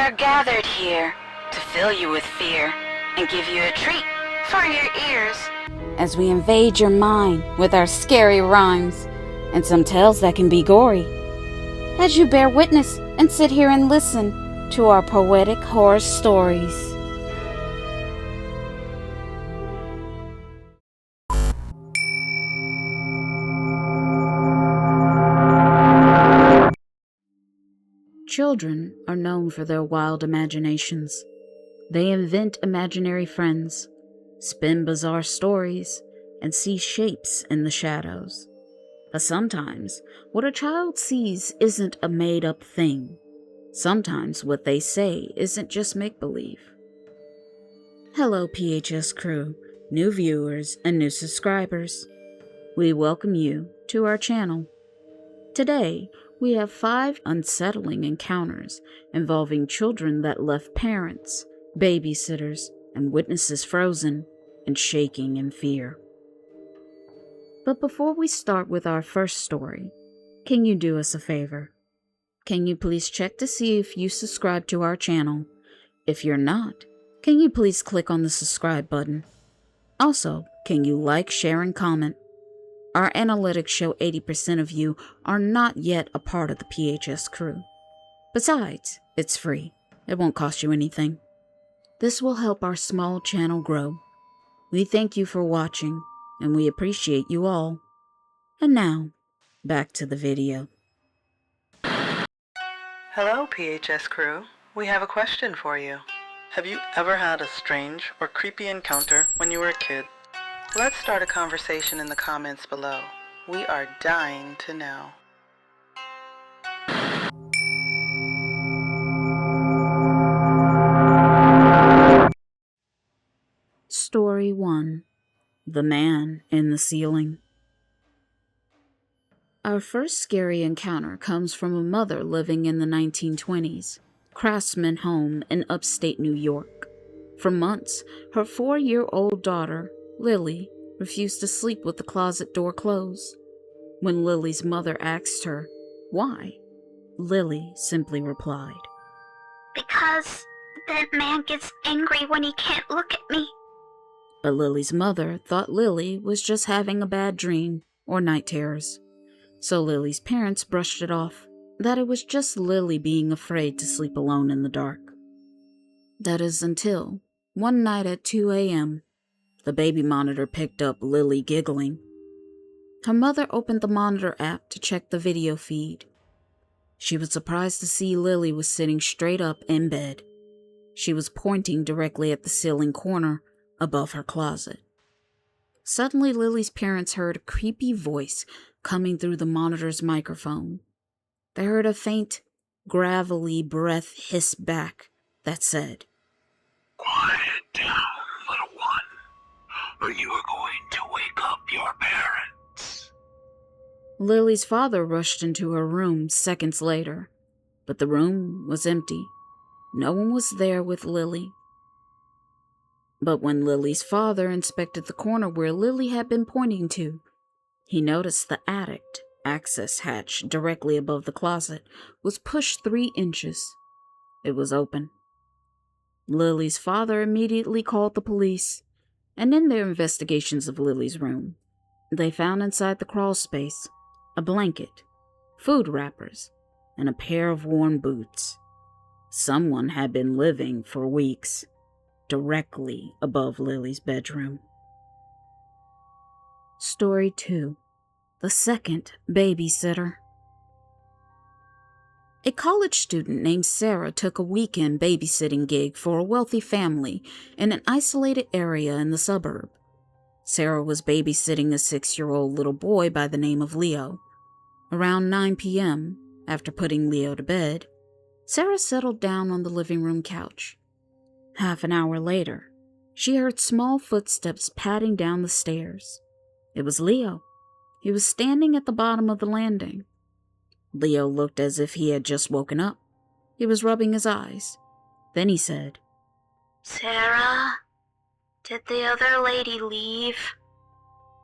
are gathered here to fill you with fear and give you a treat for your ears, as we invade your mind with our scary rhymes and some tales that can be gory, as you bear witness and sit here and listen to our poetic horror stories. Children are known for their wild imaginations. They invent imaginary friends, spin bizarre stories, and see shapes in the shadows. But sometimes, what a child sees isn't a made-up thing. Sometimes what they say isn't just make-believe. Hello, PHS crew, new viewers, and new subscribers. We welcome you to our channel. Today, we have 5 unsettling encounters involving children that left parents, babysitters, and witnesses frozen and shaking in fear. But before we start with our first story, can you do us a favor? Can you please check to see if you subscribe to our channel? If you're not, can you please click on the subscribe button? Also, can you like, share, and comment? Our analytics show 80% of you are not yet a part of the PHS crew. Besides, it's free. It won't cost you anything. This will help our small channel grow. We thank you for watching, and we appreciate you all. And now, back to the video. Hello, PHS crew. We have a question for you. Have you ever had a strange or creepy encounter when you were a kid? Let's start a conversation in the comments below. We are dying to know. Story 1. The Man in the Ceiling. Our first scary encounter comes from a mother living in the 1920s, craftsman home in upstate New York. For months, her 4-year-old daughter, Lily, refused to sleep with the closet door closed. When Lily's mother asked her why, Lily simply replied, "Because that man gets angry when he can't look at me." But Lily's mother thought Lily was just having a bad dream or night terrors. So Lily's parents brushed it off, that it was just Lily being afraid to sleep alone in the dark. That is until, one night at 2 a.m., the baby monitor picked up Lily giggling. Her mother opened the monitor app to check the video feed. She was surprised to see Lily was sitting straight up in bed. She was pointing directly at the ceiling corner above her closet. Suddenly, Lily's parents heard a creepy voice coming through the monitor's microphone. They heard a faint, gravelly breath hiss back that said, "Quiet down, little one, or you are going to wake up your parents." Lily's father rushed into her room seconds later, but the room was empty. No one was there with Lily. But when Lily's father inspected the corner where Lily had been pointing to, he noticed the attic access hatch directly above the closet was pushed 3 inches. It was open. Lily's father immediately called the police, and in their investigations of Lily's room, they found inside the crawl space a blanket, food wrappers, and a pair of worn boots. Someone had been living for weeks directly above Lily's bedroom. Story 2. The Second Babysitter. A college student named Sarah took a weekend babysitting gig for a wealthy family in an isolated area in the suburb. Sarah was babysitting a 6-year-old little boy by the name of Leo. Around 9 p.m., after putting Leo to bed, Sarah settled down on the living room couch. Half an hour later, she heard small footsteps padding down the stairs. It was Leo. He was standing at the bottom of the landing. Leo looked as if he had just woken up. He was rubbing his eyes. Then he said, "Sarah, did the other lady leave?"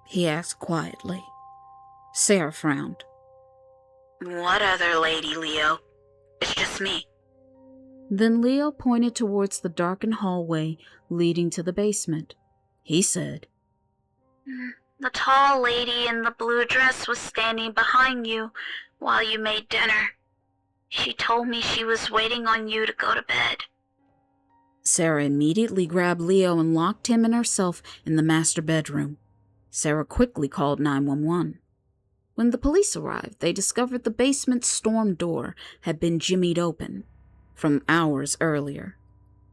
he asked quietly. Sarah frowned. "What other lady, Leo? It's just me." Then Leo pointed towards the darkened hallway leading to the basement. He said, The tall lady in the blue dress was standing behind you while you made dinner. She told me she was waiting on you to go to bed. Sarah immediately grabbed Leo and locked him and herself in the master bedroom. Sarah quickly called 911. When the police arrived, they discovered the basement storm door had been jimmied open from hours earlier.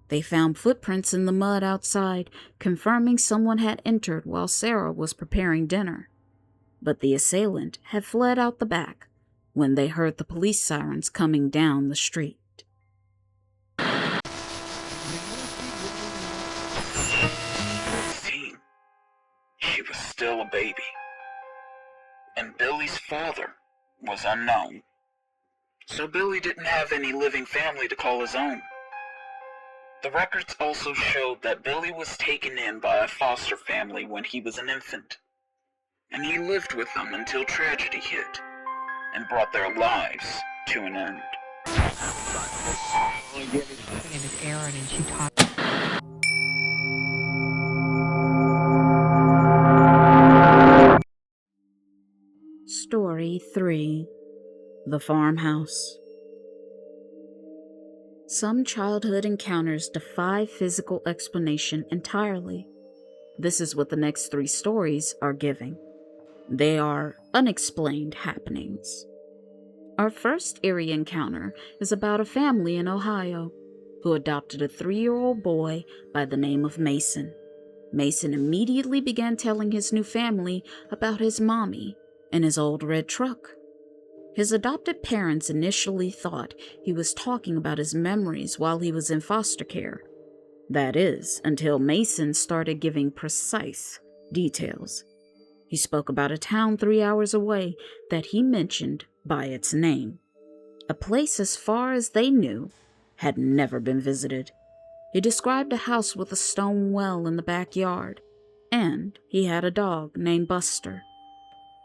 They found footprints in the mud outside, confirming someone had entered while Sarah was preparing dinner. But the assailant had fled out the back when they heard the police sirens coming down the street. She was still a baby, and Billy's father was unknown, so Billy didn't have any living family to call his own. The records also showed that Billy was taken in by a foster family when he was an infant, and he lived with them until tragedy hit and brought their lives to an end. Story 3. The Farmhouse. Some childhood encounters defy physical explanation entirely. This is what the next 3 stories are giving. They are unexplained happenings. Our first eerie encounter is about a family in Ohio who adopted a 3-year-old boy by the name of Mason. Mason immediately began telling his new family about his mommy and his old red truck. His adopted parents initially thought he was talking about his memories while he was in foster care. That is, until Mason started giving precise details. He spoke about a town 3 hours away that he mentioned by its name. A place, as far as they knew, had never been visited. He described a house with a stone well in the backyard, and he had a dog named Buster.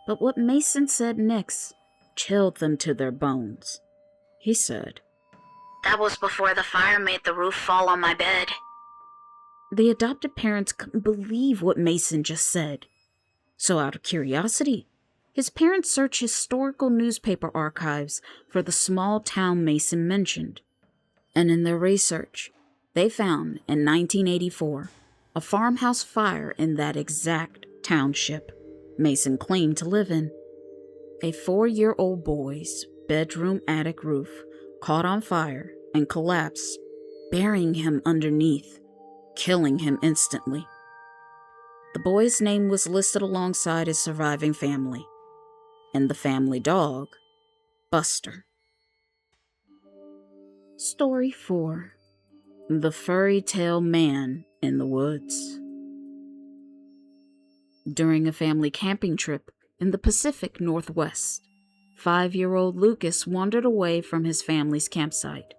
But what Mason said next chilled them to their bones. He said, That was before the fire made the roof fall on my bed. The adopted parents couldn't believe what Mason just said. So out of curiosity, his parents searched historical newspaper archives for the small town Mason mentioned. And in their research, they found in 1984 a farmhouse fire in that exact township Mason claimed to live in. A 4-year-old boy's bedroom attic roof caught on fire and collapsed, burying him underneath, killing him instantly. The boy's name was listed alongside his surviving family, and the family dog, Buster. Story 4. The Furry Tail Man in the Woods. During a family camping trip in the Pacific Northwest, 5-year-old Lucas wandered away from his family's campsite.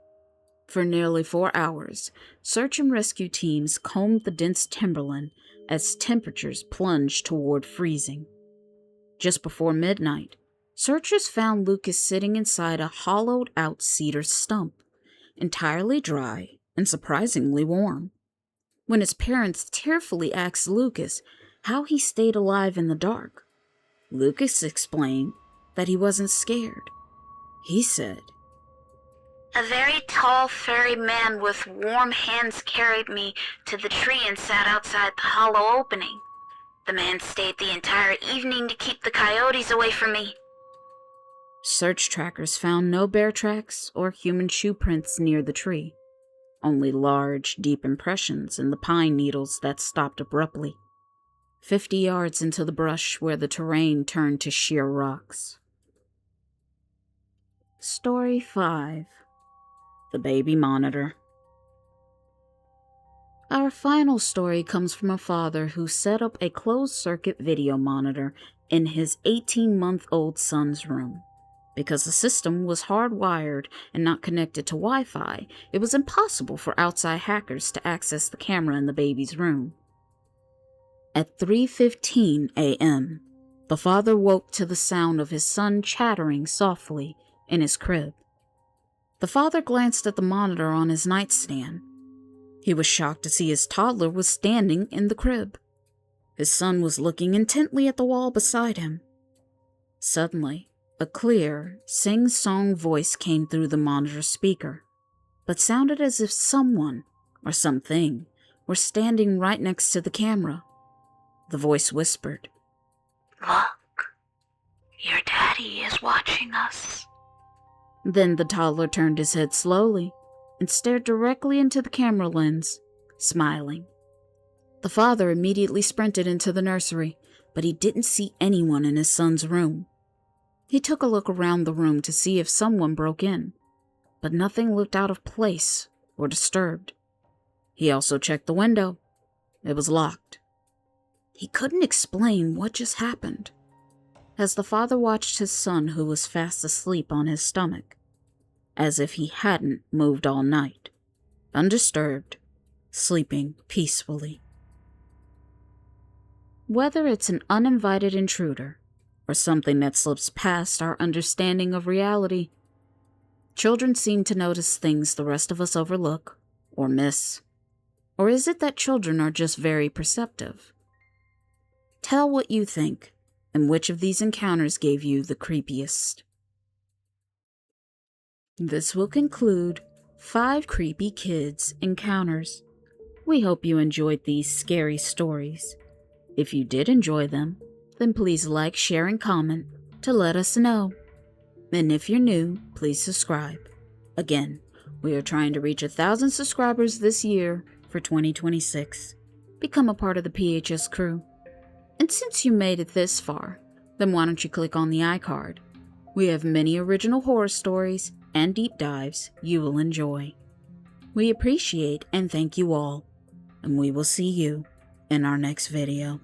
For nearly 4 hours, search and rescue teams combed the dense timberland as temperatures plunged toward freezing. Just before midnight, searchers found Lucas sitting inside a hollowed-out cedar stump, entirely dry and surprisingly warm. When his parents tearfully asked Lucas how he stayed alive in the dark, Lucas explained that he wasn't scared. He said, A very tall, furry man with warm hands carried me to the tree and sat outside the hollow opening. The man stayed the entire evening to keep the coyotes away from me. Search trackers found no bear tracks or human shoe prints near the tree, only large, deep impressions in the pine needles that stopped abruptly, 50 yards into the brush where the terrain turned to sheer rocks. Story 5. The Baby Monitor. Our final story comes from a father who set up a closed-circuit video monitor in his 18-month-old son's room. Because the system was hardwired and not connected to Wi-Fi, it was impossible for outside hackers to access the camera in the baby's room. At 3:15 a.m., the father woke to the sound of his son chattering softly in his crib. The father glanced at the monitor on his nightstand. He was shocked to see his toddler was standing in the crib. His son was looking intently at the wall beside him. Suddenly, a clear, sing-song voice came through the monitor speaker, but sounded as if someone, or something, were standing right next to the camera. The voice whispered, "Look, your daddy is watching us." Then the toddler turned his head slowly and stared directly into the camera lens, smiling. The father immediately sprinted into the nursery, but he didn't see anyone in his son's room. He took a look around the room to see if someone broke in, but nothing looked out of place or disturbed. He also checked the window. It was locked. He couldn't explain what just happened. As the father watched his son, who was fast asleep on his stomach, as if he hadn't moved all night, undisturbed, sleeping peacefully. Whether it's an uninvited intruder or something that slips past our understanding of reality, children seem to notice things the rest of us overlook or miss. Or is it that children are just very perceptive? Tell what you think and which of these encounters gave you the creepiest. This will conclude 5 creepy kids encounters. We hope you enjoyed these scary stories. If you did enjoy them, then please like, share, and comment to let us know. And if you're new, please subscribe. Again, we are trying to reach 1,000 subscribers this year for 2026. Become a part of the PHS crew. And since you made it this far, then why don't you click on the iCard? We have many original horror stories and deep dives you will enjoy. We appreciate and thank you all, and we will see you in our next video.